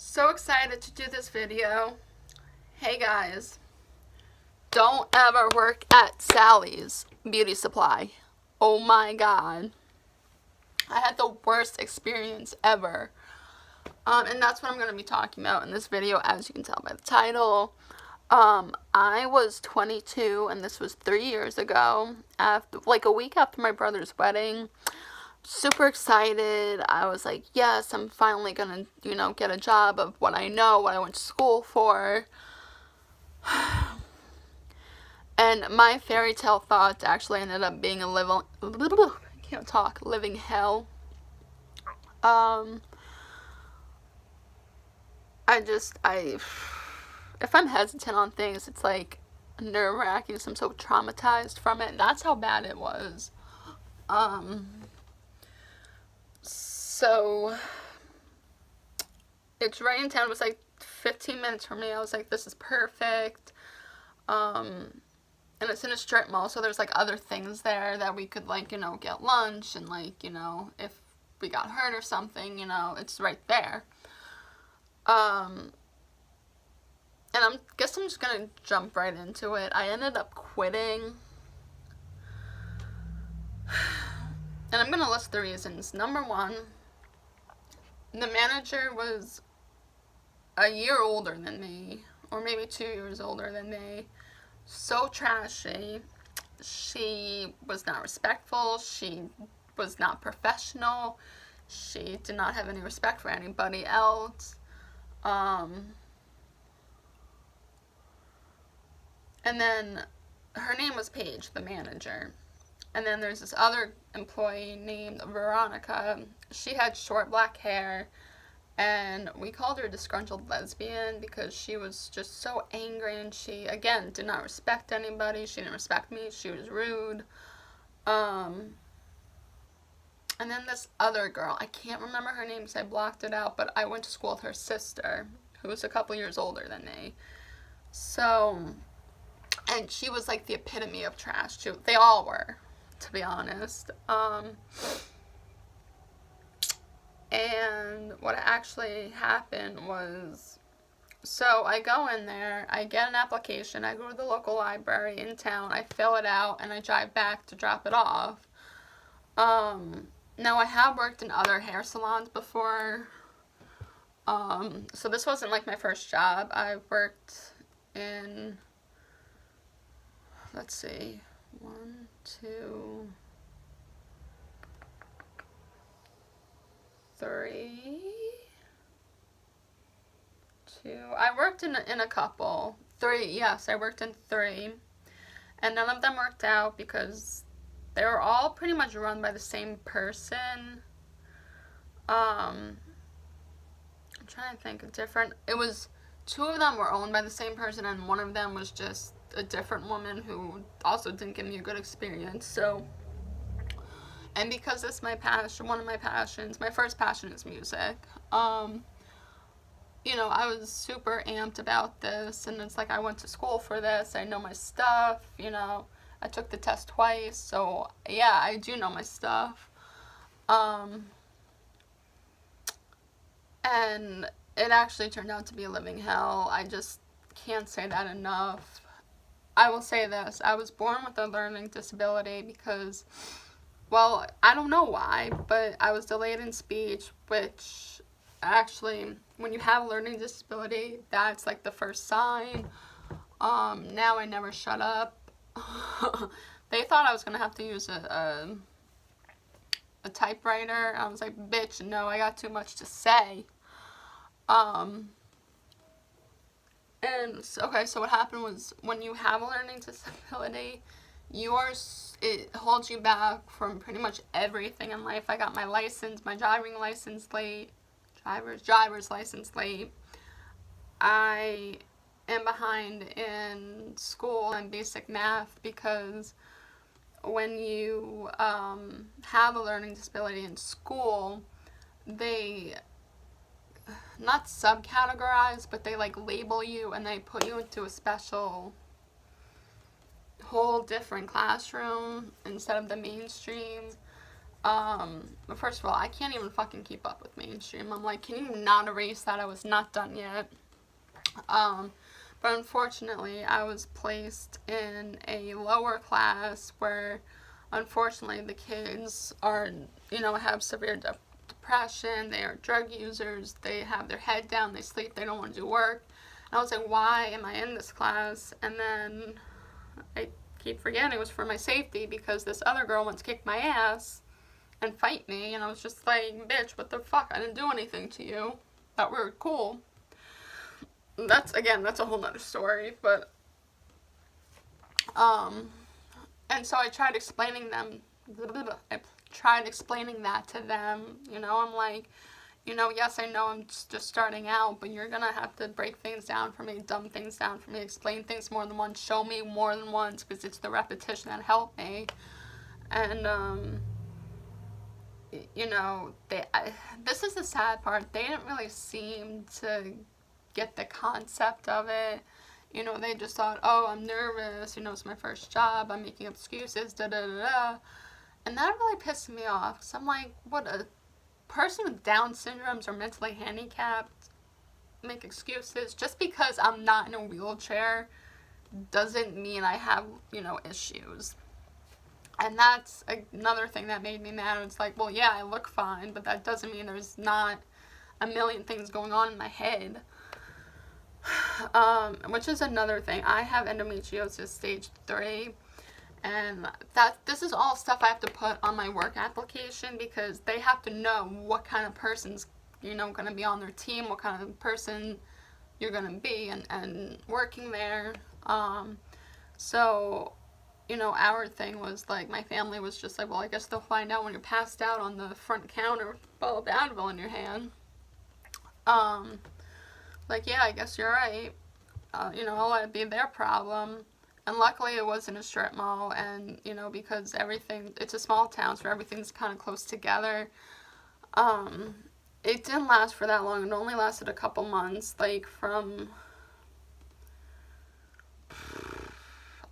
So excited to do this video. Hey guys, don't ever work at Sally's Beauty Supply. Oh my god. I had the worst experience ever. And that's what I'm going to be talking about in this video, as you can tell by the title. I was 22, and this was 3 years ago, after, like a week after my brother's wedding. Super excited. I was like, yes, I'm finally gonna, get a job of what I know, what I went to school for. And my fairy tale thoughts actually ended up being a living hell. If I'm hesitant on things, it's like nerve-wracking, so I'm so traumatized from it. That's how bad it was. So it's right in town. It was like 15 minutes from me. I was like, this is perfect. And it's in a strip mall, so there's like other things there that we could get lunch, and if we got hurt or something, it's right there. And guess I'm just gonna jump right into it. I ended up quitting. And I'm gonna list the reasons. Number one, the manager was a year older than me, or maybe 2 years older than me. So trashy. She was not respectful. She was not professional. She did not have any respect for anybody else. And then her name was Paige, the manager. And then there's this other employee named Veronica. She had short black hair, and we called her a disgruntled lesbian because she was just so angry, and she, again, did not respect anybody. She didn't respect me. She was rude. And then this other girl, I can't remember her name because I blocked it out, but I went to school with her sister, who was a couple years older than me. So, and she was like the epitome of trash. They all were, to be honest. And what actually happened was, so I go in there, I get an application, I go to the local library in town, I fill it out, and I drive back to drop it off. Now I have worked in other hair salons before, so this wasn't like my first job. I've worked in, let's see, 1, 2, 3, 2. I worked in a couple. 3, yes, I worked in 3. And none of them worked out because they were all pretty much run by the same person. I'm trying to think of different. It was 2 of them were owned by the same person, and one of them was just a different woman who also didn't give me a good experience. So, and because it's my passion, one of my passions, my first passion is music. I was super amped about this, and it's like I went to school for this. I know my stuff, I took the test twice, so yeah, I do know my stuff. And it actually turned out to be a living hell. I just can't say that enough. I will say this, I was born with a learning disability because, well, I don't know why, but I was delayed in speech, which actually, when you have a learning disability, that's like the first sign. Now I never shut up. They thought I was going to have to use a typewriter. I was like, bitch, no, I got too much to say. And so what happened was, when you have a learning disability, it holds you back from pretty much everything in life. I got my license, my driver's license late. I am behind in school and basic math because when you have a learning disability in school, they not subcategorize, but they label you, and they put you into a special whole different classroom instead of the mainstream. First of all, I can't even fucking keep up with mainstream. I'm like, can you not erase that? I was not done yet. Um, but unfortunately, I was placed in a lower class where, unfortunately, the kids are, have severe depression, they are drug users, they have their head down, they sleep, they don't want to do work. And I was like, why am I in this class? And then I keep forgetting it was for my safety because this other girl wants to kick my ass and fight me, and I was just like, bitch, what the fuck? I didn't do anything to you. That we're cool. That's a whole nother story, but, um, and so I tried explaining that to them, I'm like, yes, I know I'm just starting out, but you're gonna have to break things down for me, dumb things down for me, explain things more than once, show me more than once, because it's the repetition that helped me. And, this is the sad part. They didn't really seem to get the concept of it. They just thought, oh, I'm nervous, it's my first job, I'm making excuses, da da da da. And that really pissed me off, because I'm like, what, a person with Down syndromes or mentally handicapped make excuses? Just because I'm not in a wheelchair doesn't mean I have, issues. And that's another thing that made me mad. It's like, well, yeah, I look fine, but that doesn't mean there's not a million things going on in my head. Which is another thing. I have endometriosis stage 3, and this is all stuff I have to put on my work application because they have to know what kind of person's, going to be on their team, what kind of person you're going to be, and working there. So, our thing was like, my family was just like, well, I guess they'll find out when you're passed out on the front counter with a bottle of Advil in your hand. Like, yeah, I guess you're right. I'll let it be their problem. And luckily it was in a strip mall, and, because it's a small town, so everything's kind of close together. It didn't last for that long. It only lasted a couple months, like from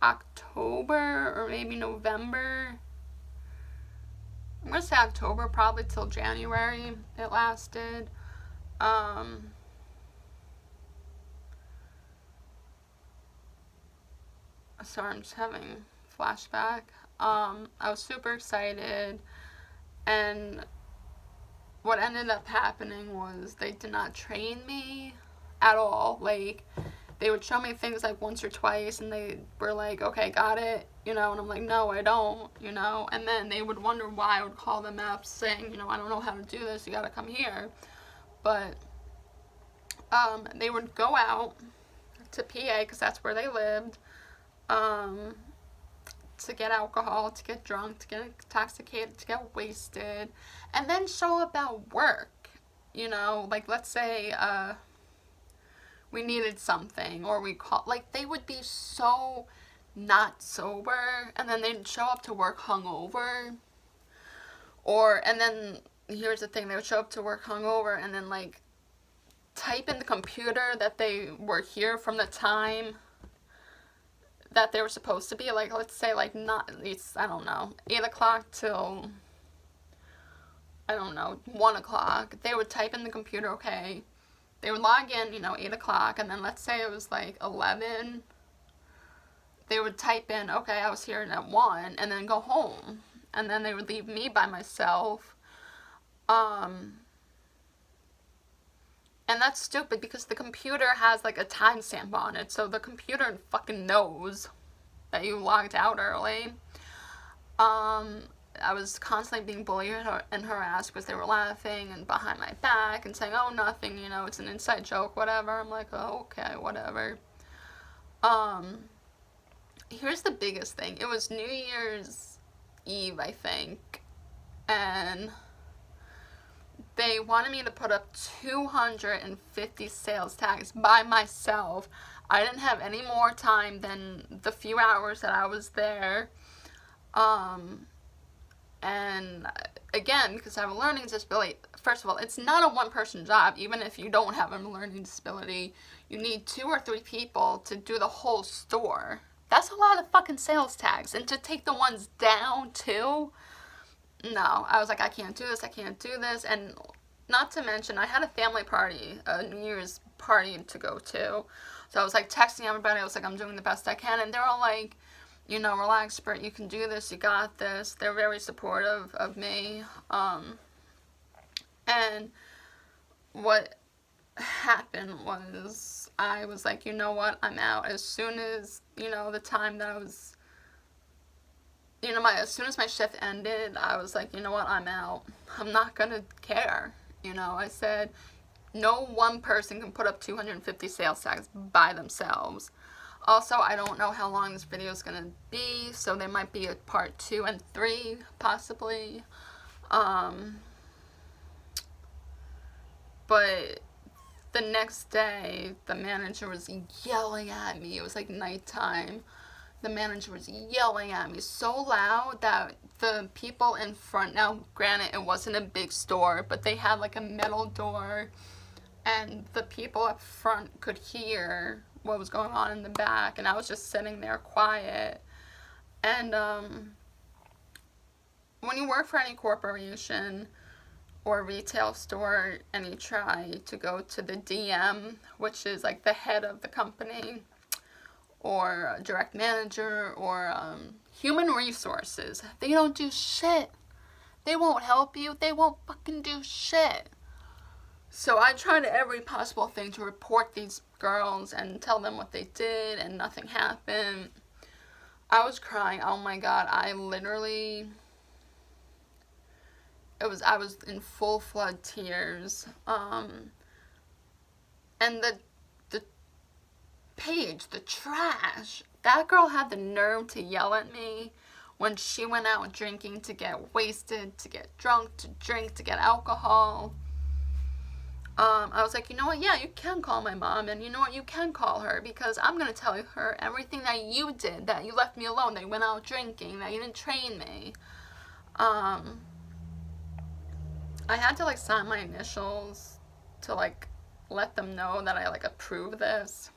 October or maybe November. I'm gonna say October, probably till January it lasted. Sorry, I'm just having flashback. I was super excited, and what ended up happening was they did not train me at all. Like, they would show me things like once or twice, and they were like, okay, got it, and I'm like, no, I don't, and then they would wonder why I would call them up saying, I don't know how to do this, you gotta come here. But they would go out to PA, because that's where they lived, to get alcohol, to get drunk, to get intoxicated, to get wasted, and then show up at work. Like, let's say we needed something, or they would be so not sober, and then they'd show up to work hungover. And then, here's the thing, they would show up to work hungover, and then, like, type in the computer that they were here from the time that they were supposed to be, like, let's say, like, not, it's, I don't know, 8 o'clock till, I don't know, 1 o'clock. They would type in the computer, okay, they would log in, 8 o'clock, and then let's say it was, like, 11, they would type in, okay, I was here at 1, and then go home, and then they would leave me by myself. And that's stupid because the computer has, like, a timestamp on it, so the computer fucking knows that you logged out early. I was constantly being bullied and harassed because they were laughing and behind my back and saying, oh, nothing, it's an inside joke, whatever. I'm like, oh, okay, whatever. Here's the biggest thing. It was New Year's Eve, I think, and they wanted me to put up 250 sales tags by myself. I didn't have any more time than the few hours that I was there. And again, because I have a learning disability, first of all, it's not a one-person job. Even if you don't have a learning disability, you need 2 or 3 people to do the whole store. That's a lot of fucking sales tags. And to take the ones down, too, no, I was like, I can't do this, I can't do this. And not to mention, I had a family party, a New Year's party to go to. So I was like texting everybody, I was like, I'm doing the best I can. And they're all like, you know, relax, Britt, you can do this, you got this. They're very supportive of me. And what happened was, I was like, you know what, I'm out. As soon as, you know, the time that I was, you know, as soon as my shift ended, I was like, you know what, I'm out. I'm not gonna care. You know, I said, no one person can put up 250 sales tags by themselves. Also, I don't know how long this video is gonna be, so there might be a part 2 and 3, possibly. But the next day, the manager was yelling at me. It was like nighttime. The manager was yelling at me so loud that the people in front, now granted it wasn't a big store, but they had like a metal door, and the people up front could hear what was going on in the back, and I was just sitting there quiet. And when you work for any corporation or retail store and you try to go to the DM, which is like the head of the company, or a direct manager, or human resources, they don't do shit. They won't help you. They won't fucking do shit. So I tried every possible thing to report these girls and tell them what they did, and nothing happened. I was crying. Oh my god, I was in full flood tears. And the Paige, the trash, that girl had the nerve to yell at me when she went out drinking, to get wasted, to get drunk, to drink, to get alcohol. I was like, you know what, yeah, you can call my mom, and you know what, you can call her, because I'm going to tell her everything that you did, that you left me alone, that you went out drinking, that you didn't train me. I had to like sign my initials to like let them know that I like approve this.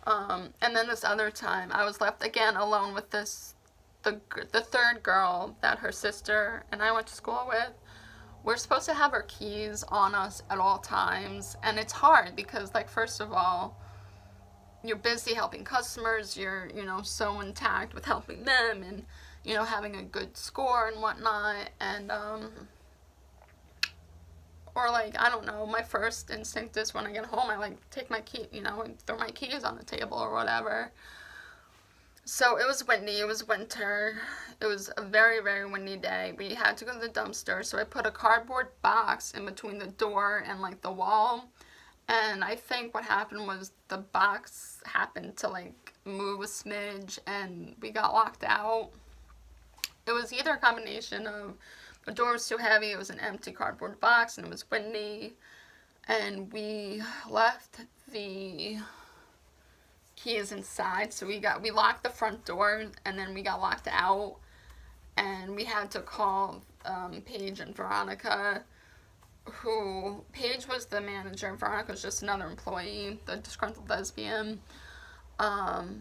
And then this other time, I was left again alone with the third girl that her sister and I went to school with. We're supposed to have our keys on us at all times, and it's hard because, like, first of all, you're busy helping customers, you're, you know, so intact with helping them and, you know, having a good score and whatnot, and, or, like, I don't know, my first instinct is when I get home, I, like, take my key, you know, and throw my keys on the table or whatever. So it was windy, it was winter, it was a very, very windy day. We had to go to the dumpster, so I put a cardboard box in between the door and like the wall. And I think what happened was the box happened to like move a smidge and we got locked out. It was either a combination of the door was too heavy, it was an empty cardboard box, and it was windy. And we left the keys inside, so we locked the front door, and then we got locked out, and we had to call Paige and Veronica, who Paige was the manager and Veronica was just another employee, the disgruntled lesbian, to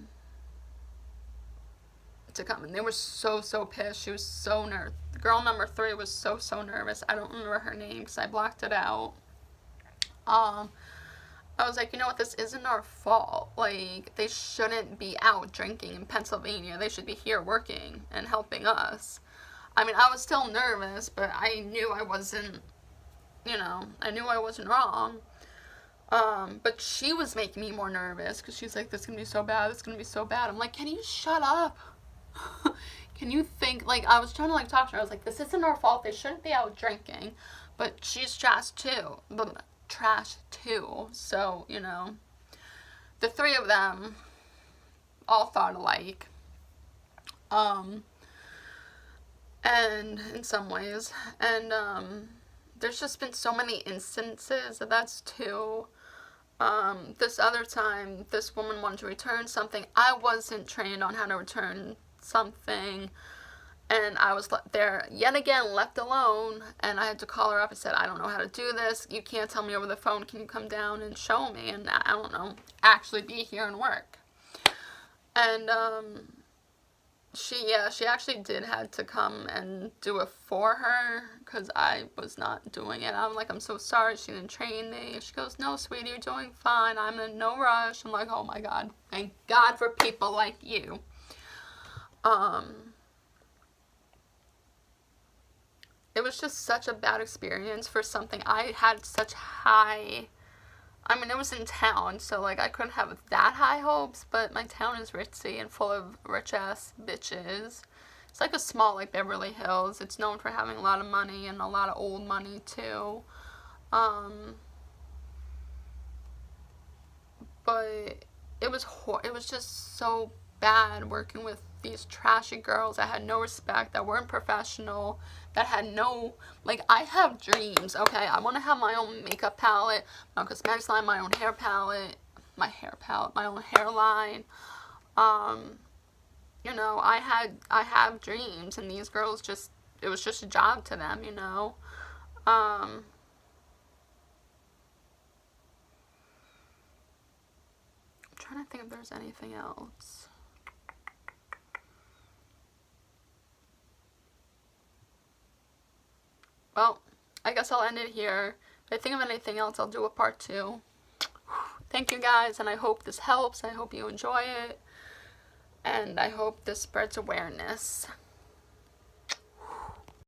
come. And they were so pissed. She was so nervous. Girl number 3 was so nervous. I don't remember her name because I blocked it out. I was like, you know what, this isn't our fault. Like, they shouldn't be out drinking in Pennsylvania. They should be here working and helping us. I mean, I was still nervous, but I knew I wasn't, you know, I knew I wasn't wrong. But she was making me more nervous because she's like, this is going to be so bad, this is going to be so bad. I'm like, can you shut up? Can you think, like, I was trying to, like, talk to her. I was like, this isn't our fault. They shouldn't be out drinking. But she's trash, too. So, you know, the 3 of them all thought alike. And in some ways. And, there's just been so many instances of that's too. This other time, this woman wanted to return something. I wasn't trained on how to return something, and I was there yet again left alone, and I had to call her up and said, I don't know how to do this, you can't tell me over the phone, can you come down and show me, and I don't know, actually be here and work. And she actually did had to come and do it for her because I was not doing it. I'm like, I'm so sorry, she didn't train me. She goes, no, sweetie, you're doing fine. I'm in no rush. I'm like, oh my God, thank God for people like you. It was just such a bad experience for something I had such high. I mean, it was in town, so like I couldn't have that high hopes, but my town is ritzy and full of rich ass bitches. It's like a small like Beverly Hills. It's known for having a lot of money and a lot of old money too. Um, but it was just so bad working with these trashy girls that had no respect, that weren't professional, that had no, like, I have dreams, okay? I want to have my own makeup palette, my own cosmetics line, my own hair palette, my own hairline. Um, you know, I have dreams, and these girls just, it was just a job to them, you know? Um, I'm trying to think if there's anything else. Well, I guess I'll end it here. If I think of anything else, I'll do a part 2. Thank you guys, and I hope this helps. I hope you enjoy it, and I hope this spreads awareness.